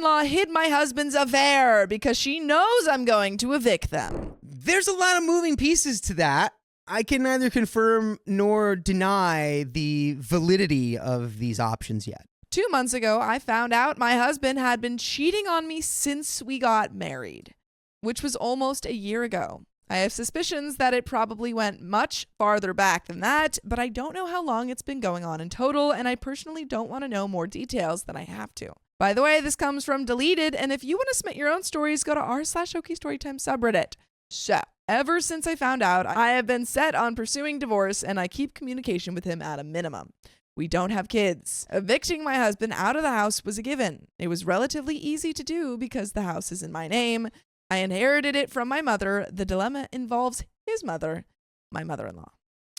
mother-in-law hid my husband's affair because she knows I'm going to evict them. There's a lot of moving pieces to that. I can neither confirm nor deny the validity of these options yet. 2 months ago, I found out my husband had been cheating on me since we got married, which was almost a year ago. I have suspicions that it probably went much farther back than that, but I don't know how long it's been going on in total, and I personally don't want to know more details than I have to. By the way, this comes from Deleted, and if you want to submit your own stories, go to r/OKStorytime subreddit. So, ever since I found out, I have been set on pursuing divorce, and I keep communication with him at a minimum. We don't have kids. Evicting my husband out of the house was a given. It was relatively easy to do because the house is in my name. I inherited it from my mother. The dilemma involves his mother, my mother-in-law.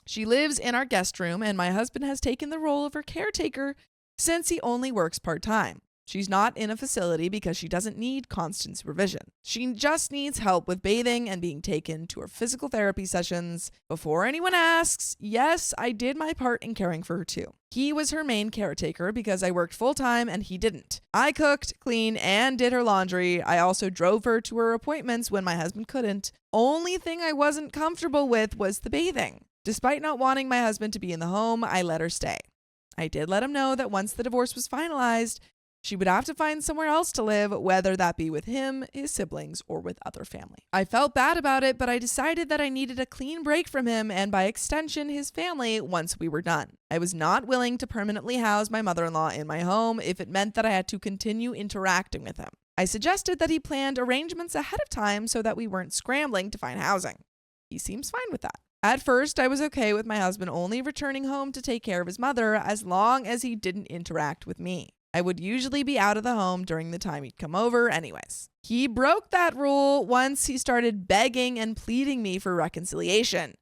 She lives in our guest room, and my husband has taken the role of her caretaker since he only works part-time. She's not in a facility because she doesn't need constant supervision. She just needs help with bathing and being taken to her physical therapy sessions. Before anyone asks, yes, I did my part in caring for her too. He was her main caretaker because I worked full-time and he didn't. I cooked, cleaned, and did her laundry. I also drove her to her appointments when my husband couldn't. Only thing I wasn't comfortable with was the bathing. Despite not wanting my husband to be in the home, I let her stay. I did let him know that once the divorce was finalized, she would have to find somewhere else to live, whether that be with him, his siblings, or with other family. I felt bad about it, but I decided that I needed a clean break from him and by extension, his family once we were done. I was not willing to permanently house my mother-in-law in my home if it meant that I had to continue interacting with him. I suggested that he planned arrangements ahead of time so that we weren't scrambling to find housing. He seems fine with that. At first, I was okay with my husband only returning home to take care of his mother as long as he didn't interact with me. I would usually be out of the home during the time he'd come over anyways. He broke that rule once he started begging and pleading me for reconciliation.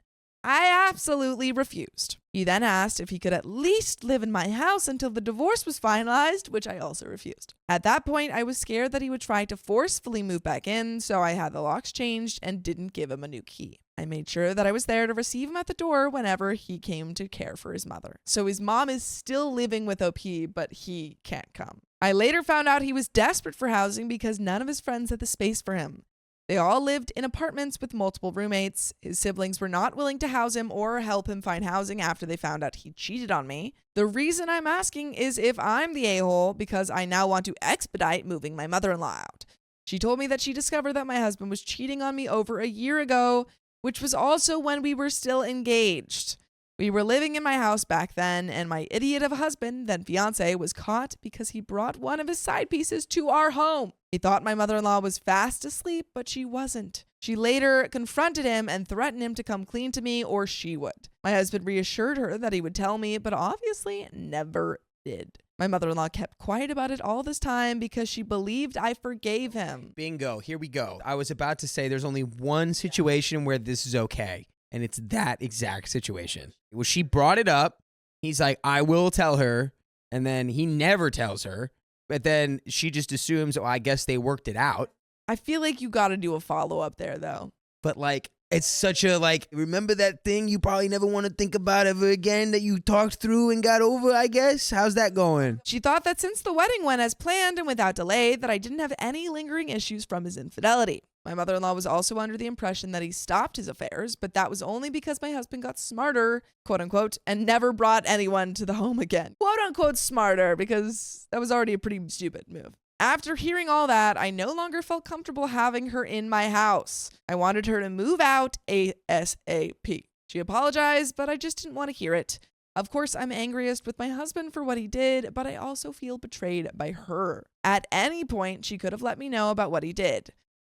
I absolutely refused. He then asked if he could at least live in my house until the divorce was finalized, which I also refused. At that point, I was scared that he would try to forcefully move back in, so I had the locks changed and didn't give him a new key. I made sure that I was there to receive him at the door whenever he came to care for his mother. So his mom is still living with OP, but he can't come. I later found out he was desperate for housing because none of his friends had the space for him. They all lived in apartments with multiple roommates. His siblings were not willing to house him or help him find housing after they found out he cheated on me. The reason I'm asking is if I'm the a-hole because I now want to expedite moving my mother-in-law out. She told me that she discovered that my husband was cheating on me over a year ago, which was also when we were still engaged. We were living in my house back then, and my idiot of a husband, then fiance, was caught because he brought one of his side pieces to our home. He thought my mother-in-law was fast asleep, but she wasn't. She later confronted him and threatened him to come clean to me or she would. My husband reassured her that he would tell me, but obviously never did. My mother-in-law kept quiet about it all this time because she believed I forgave him. Bingo, here we go. I was about to say there's only one situation where this is okay, and it's that exact situation. Well, she brought it up. He's like, I will tell her, and then he never tells her, but then she just assumes, oh, I guess they worked it out. I feel like you got to do a follow-up there, though. But like, it's such a like, remember that thing you probably never want to think about ever again that you talked through and got over, I guess? How's that going? She thought that since the wedding went as planned and without delay, that I didn't have any lingering issues from his infidelity. My mother-in-law was also under the impression that he stopped his affairs, but that was only because my husband got smarter, quote unquote, and never brought anyone to the home again. Quote unquote smarter, because that was already a pretty stupid move. After hearing all that, I no longer felt comfortable having her in my house. I wanted her to move out ASAP. She apologized, but I just didn't want to hear it. Of course, I'm angriest with my husband for what he did, but I also feel betrayed by her. At any point, she could have let me know about what he did.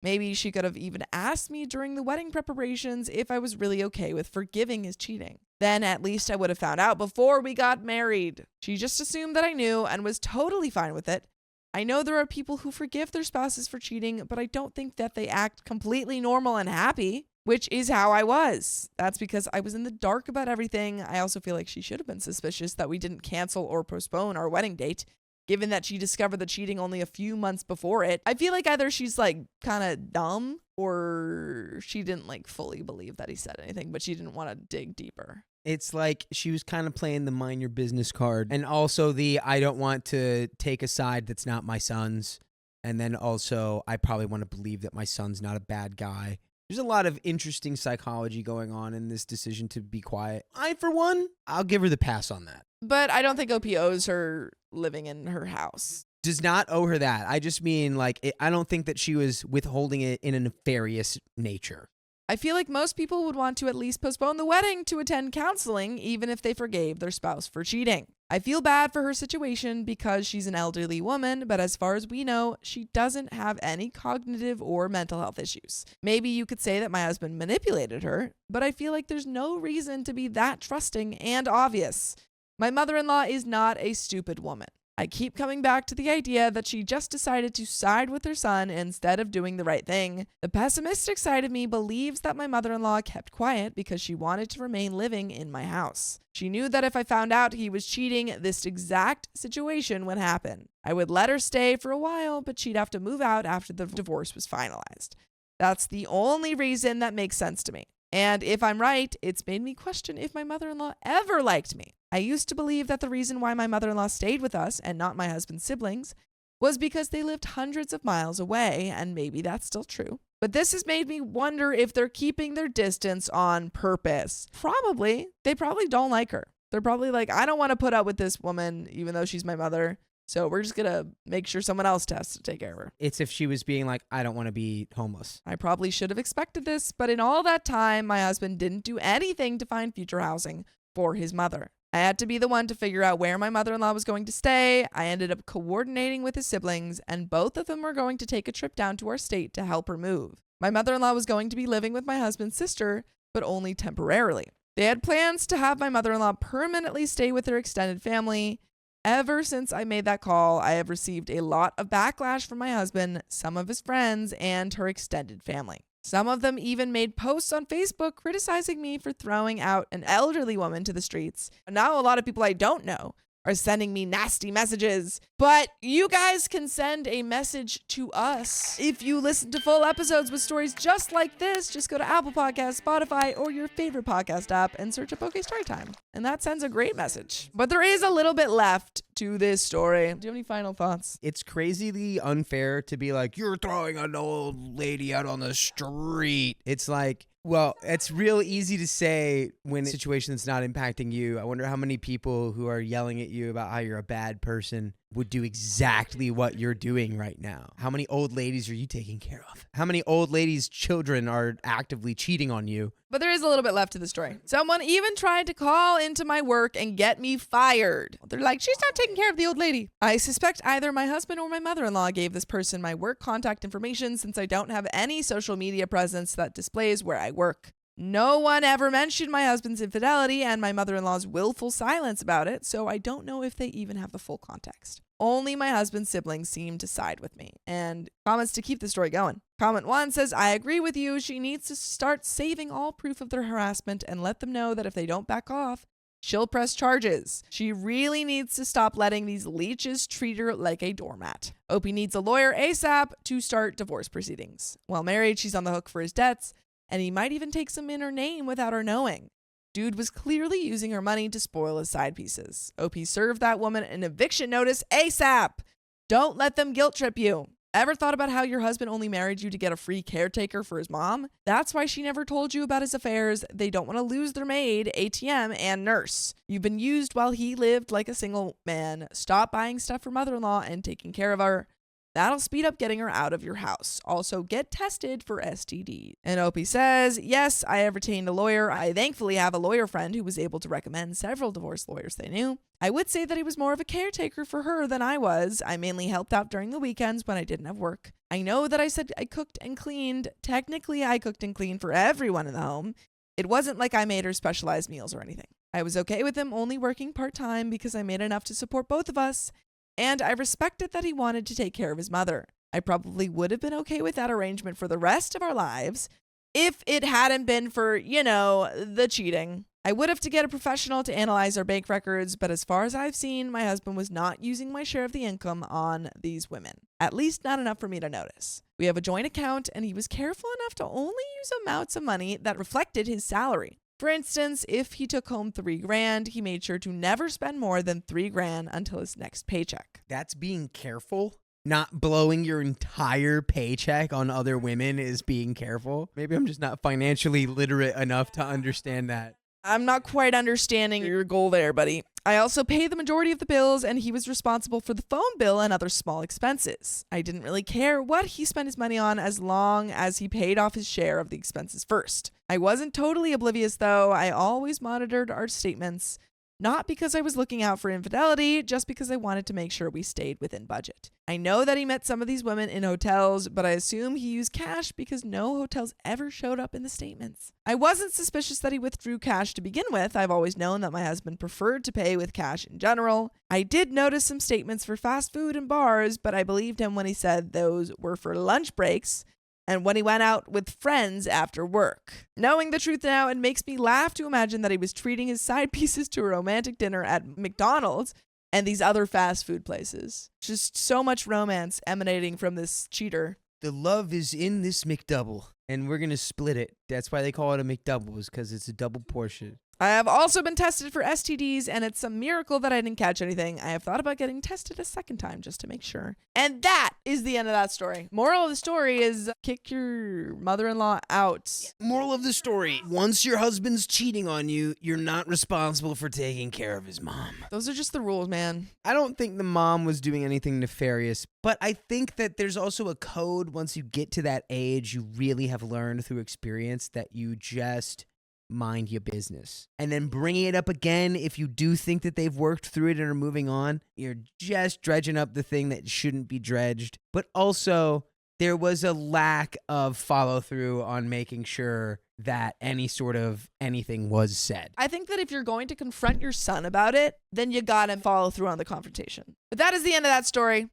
Maybe she could have even asked me during the wedding preparations if I was really okay with forgiving his cheating. Then at least I would have found out before we got married. She just assumed that I knew and was totally fine with it. I know there are people who forgive their spouses for cheating, but I don't think that they act completely normal and happy, which is how I was. That's because I was in the dark about everything. I also feel like she should have been suspicious that we didn't cancel or postpone our wedding date, given that she discovered the cheating only a few months before it. I feel like either she's like kind of dumb or she didn't like fully believe that he said anything, but she didn't want to dig deeper. It's like she was kind of playing the mind your business card, and also the I don't want to take a side that's not my son's. And then also, I probably want to believe that my son's not a bad guy. There's a lot of interesting psychology going on in this decision to be quiet. For one, I'll give her the pass on that. But I don't think OP owes her living in her house. Does not owe her that. I just mean, I don't think that she was withholding it in a nefarious nature. I feel like most people would want to at least postpone the wedding to attend counseling, even if they forgave their spouse for cheating. I feel bad for her situation because she's an elderly woman, but as far as we know, she doesn't have any cognitive or mental health issues. Maybe you could say that my husband manipulated her, but I feel like there's no reason to be that trusting and obvious. My mother-in-law is not a stupid woman. I keep coming back to the idea that she just decided to side with her son instead of doing the right thing. The pessimistic side of me believes that my mother-in-law kept quiet because she wanted to remain living in my house. She knew that if I found out he was cheating, this exact situation would happen. I would let her stay for a while, but she'd have to move out after the divorce was finalized. That's the only reason that makes sense to me. And if I'm right, it's made me question if my mother-in-law ever liked me. I used to believe that the reason why my mother-in-law stayed with us and not my husband's siblings was because they lived hundreds of miles away, and maybe that's still true. But this has made me wonder if they're keeping their distance on purpose. Probably. They probably don't like her. They're probably like, I don't want to put up with this woman, even though she's my mother. So we're just going to make sure someone else has to take care of her. It's if she was being like, I don't want to be homeless. I probably should have expected this, but in all that time, my husband didn't do anything to find future housing for his mother. I had to be the one to figure out where my mother-in-law was going to stay. I ended up coordinating with his siblings, and both of them were going to take a trip down to our state to help her move. My mother-in-law was going to be living with my husband's sister, but only temporarily. They had plans to have my mother-in-law permanently stay with her extended family. Ever since I made that call, I have received a lot of backlash from my husband, some of his friends, and her extended family. Some of them even made posts on Facebook criticizing me for throwing out an elderly woman to the streets. Now a lot of people I don't know are sending me nasty messages. But you guys can send a message to us. If you listen to full episodes with stories just like this, just go to Apple Podcasts, Spotify, or your favorite podcast app and search up OK Storytime. And that sends a great message. But there is a little bit left to this story. Do you have any final thoughts? It's crazily unfair to be like, you're throwing an old lady out on the street. It's like, well, it's real easy to say when a situation that's not impacting you. I wonder how many people who are yelling at you about how you're a bad person would do exactly what you're doing right now. How many old ladies are you taking care of? How many old ladies' children are actively cheating on you? But there is a little bit left to the story. Someone even tried to call into my work and get me fired. They're like, she's not taking care of the old lady. I suspect either my husband or my mother-in-law gave this person my work contact information since I don't have any social media presence that displays where I work. No one ever mentioned my husband's infidelity and my mother-in-law's willful silence about it, so I don't know if they even have the full context. Only my husband's siblings seem to side with me. And comments to keep the story going. Comment 1 says, I agree with you. She needs to start saving all proof of their harassment and let them know that if they don't back off, she'll press charges. She really needs to stop letting these leeches treat her like a doormat. Opie needs a lawyer ASAP to start divorce proceedings. While married, she's on the hook for his debts, and he might even take some in her name without her knowing. Dude was clearly using her money to spoil his side pieces. OP served that woman an eviction notice ASAP. Don't let them guilt trip you. Ever thought about how your husband only married you to get a free caretaker for his mom? That's why she never told you about his affairs. They don't want to lose their maid, ATM, and nurse. You've been used while he lived like a single man. Stop buying stuff for mother-in-law and taking care of her. That'll speed up getting her out of your house. Also, get tested for STD. And Opie says, yes, I have retained a lawyer. I thankfully have a lawyer friend who was able to recommend several divorce lawyers they knew. I would say that he was more of a caretaker for her than I was. I mainly helped out during the weekends when I didn't have work. I know that I said I cooked and cleaned. Technically, I cooked and cleaned for everyone in the home. It wasn't like I made her specialized meals or anything. I was okay with him only working part-time because I made enough to support both of us. And I respected that he wanted to take care of his mother. I probably would have been okay with that arrangement for the rest of our lives if it hadn't been for, the cheating. I would have to get a professional to analyze our bank records, but as far as I've seen, my husband was not using my share of the income on these women. At least not enough for me to notice. We have a joint account, and he was careful enough to only use amounts of money that reflected his salary. For instance, if he took home $3,000, he made sure to never spend more than $3,000 until his next paycheck. That's being careful. not blowing your entire paycheck on other women is being careful. Maybe I'm just not financially literate enough to understand that. I'm not quite understanding your goal there, buddy. I also pay the majority of the bills, and he was responsible for the phone bill and other small expenses. I didn't really care what he spent his money on as long as he paid off his share of the expenses first. I wasn't totally oblivious, though. I always monitored our statements, not because I was looking out for infidelity, just because I wanted to make sure we stayed within budget. I know that he met some of these women in hotels, but I assume he used cash because no hotels ever showed up in the statements. I wasn't suspicious that he withdrew cash to begin with. I've always known that my husband preferred to pay with cash in general. I did notice some statements for fast food and bars, but I believed him when he said those were for lunch breaks and when he went out with friends after work. Knowing the truth now, it makes me laugh to imagine that he was treating his side pieces to a romantic dinner at McDonald's and these other fast food places. Just so much romance emanating from this cheater. The love is in this McDouble, and we're going to split it. That's why they call it a McDouble, is because it's a double portion. I have also been tested for STDs, and it's a miracle that I didn't catch anything. I have thought about getting tested a second time just to make sure. And that is the end of that story. Moral of the story is kick your mother-in-law out. Moral of the story, once your husband's cheating on you, you're not responsible for taking care of his mom. Those are just the rules, man. I don't think the mom was doing anything nefarious, but I think that there's also a code once you get to that age, you really have learned through experience that you just mind your business. And then bringing it up again, if you do think that they've worked through it and are moving on, you're just dredging up the thing that shouldn't be dredged. But also, there was a lack of follow through on making sure that any sort of anything was said. I think that if you're going to confront your son about it, then you gotta follow through on the confrontation. But that is the end of that story.